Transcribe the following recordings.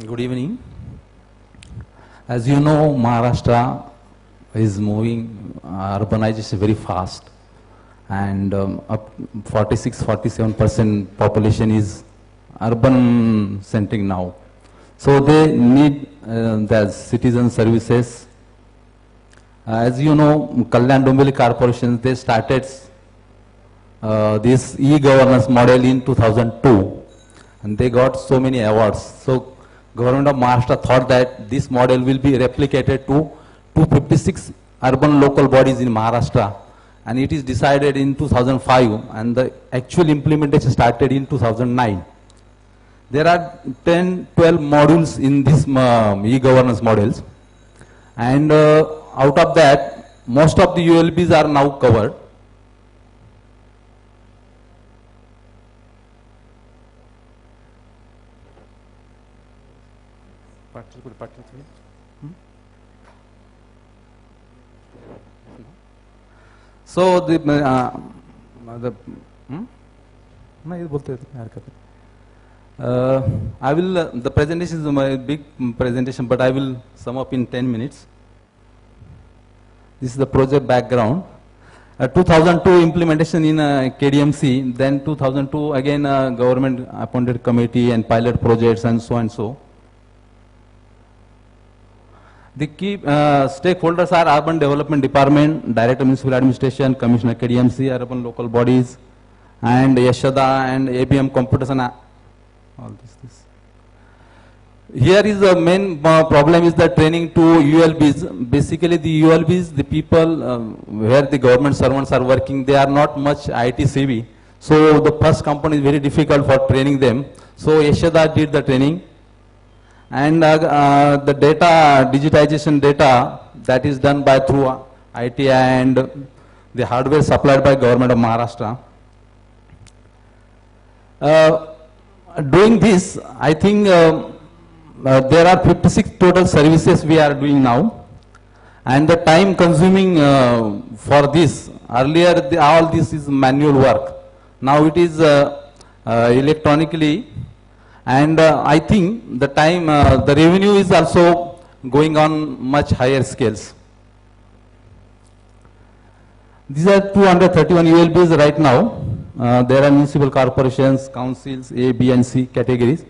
Good evening. As you know, Maharashtra is moving urbanization very fast, and up 46-47% population is urban centric now. So they need the citizen services. As you know, Kalyan Dombivli Corporation, they started this e-governance model in 2002, and they got so many awards. So government of Maharashtra thought that this model will be replicated to 256 urban local bodies in Maharashtra, and it is decided in 2005, and the actual implementation started in 2009. There are 10-12 modules in this e-governance models, and out of that, most of the ULBs are now covered. So the I will the presentation is my big presentation, but I will sum up in 10 minutes. This is the project background. 2002 implementation in KDMC, then 2002 again government appointed committee and pilot projects and so and so. The key stakeholders are Urban Development Department, Director Municipal Administration, Commissioner KDMC, Urban Local Bodies, and Yashoda and ABM Computers and all this. Here is the main problem is the training to ULBs. Basically the ULBs, the people where the government servants are working, they are not much IT savvy. So the first company is very difficult for training them. So Yashoda did the training. And the data, digitization data, that is done by through ITI and the hardware supplied by government of Maharashtra. Doing this, I think there are 56 total services we are doing now. And the time consuming for this, earlier all this is manual work. Now it is electronically. And I think the time, the revenue is also going on much higher scales. These are 231 ULBs right now. There are municipal corporations, councils, A, B, and C categories.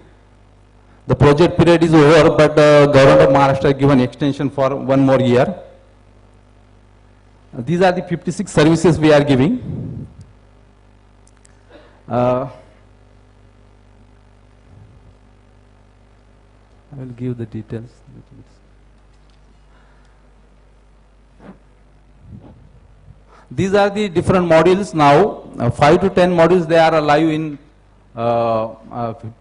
The project period is over, but government of Maharashtra given extension for 1 more year. These are the 56 services we are giving. I will give the details. These are the different modules now. 5 to 10 modules, they are alive in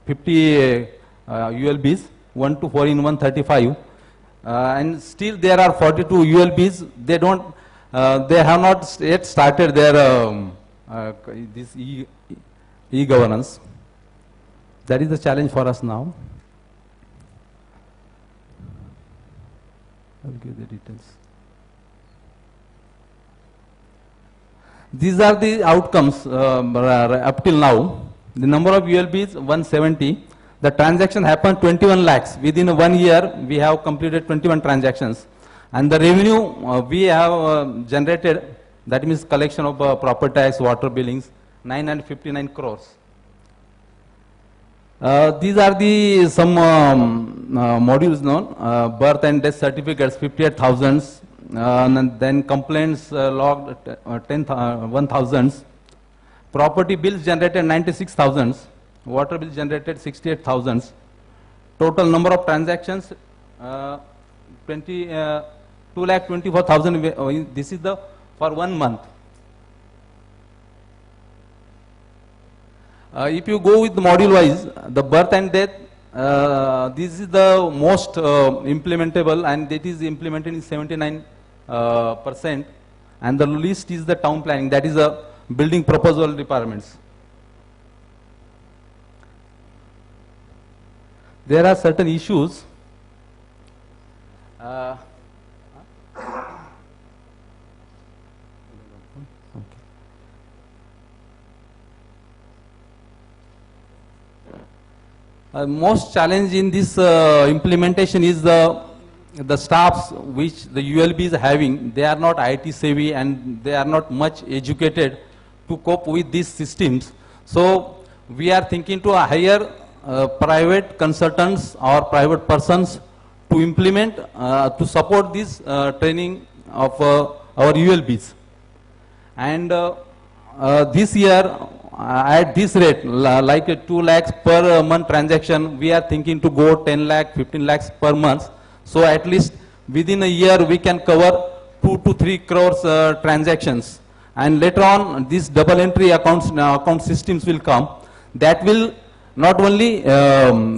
50 ULBs, 1 to 4 in 135. And still there are 42 ULBs. They don't, they have not yet started their this e-governance. That is the challenge for us now. I will give the details. These are the outcomes up till now. The number of ULBs 170. The transaction happened 21 lakhs. Within 1 year, we have completed 21 transactions. And the revenue we have generated, that means collection of property tax, water billings, 959 crores. These are the some modules known, birth and death certificates 58,000, and then complaints logged 1,000, property bills generated 96,000, water bills generated 68,000, total number of transactions 2,24,000. This is the for 1 month. If you go with the module wise, the birth and death, this is the most implementable, and it is implemented in 79%. And the least is the town planning, that is a building proposal departments. There are certain issues. Most challenge in this implementation is the staffs which the ULB is having. They are not IT savvy and they are not much educated to cope with these systems. So we are thinking to hire private consultants or private persons to implement, to support this training of our ULBs. And this year, at this rate, like 2 lakhs per month transaction, we are thinking to go 10 lakh, 15 lakhs per month. So at least within a year, we can cover 2 to 3 crores transactions. And later on, these double entry account systems will come. That will not only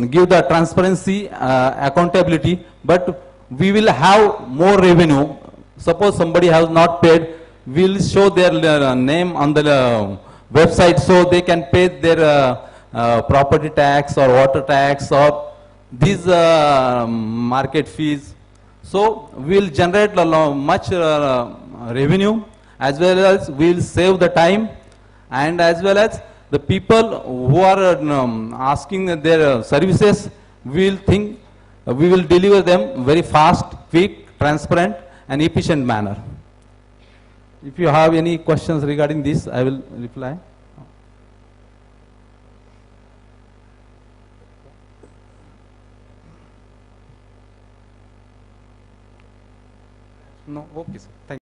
give the transparency, accountability, but we will have more revenue. Suppose somebody has not paid, we will show their name on the website so they can pay their property tax or water tax or these market fees. So we will generate much revenue, as well as we will save the time, and as well as the people who are asking their services, we will think we will deliver them very fast, quick, transparent and efficient manner. If you have any questions regarding this, I will reply. No, okay, sir. Thank you.